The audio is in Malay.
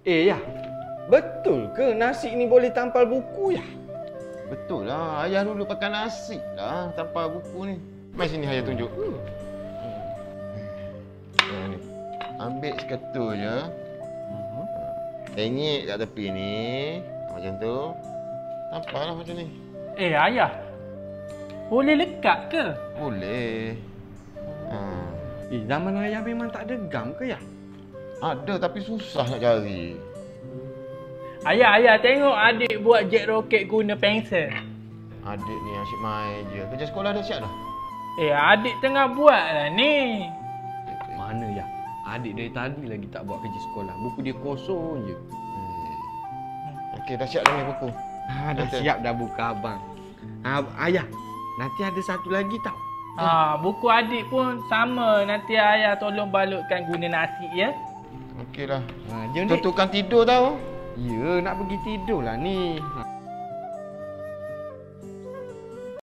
Ya, betul ke nasi ni boleh tampal buku ya? Betul lah, ayah dulu pakai nasi lah tanpa buku ni. Mari sini ayah tunjuk. Ni. Ambil seketul je. Hengit kat tepi ni. Macam tu. Tampaklah macam ni. Ayah. Boleh lekat ke? Boleh. Zaman ayah memang tak ada gam ke ya? Ada tapi susah nak cari. Ayah tengok adik buat jet roket guna pensel. Adik ni asyik main je. Kerja sekolah dah siap dah? Adik tengah buat lah ni. Mana ya? Adik dari tadi lagi tak buat kerja sekolah. Buku dia kosong je. Okey, dah siap dah ni buku. Dah siap dah buku abang. Ayah, nanti ada satu lagi tau. Buku adik pun sama. Nanti ayah tolong balutkan guna nasi ya. Okeylah. Jom Tentukan tidur tau. Ya, nak pergi tidur lah ni.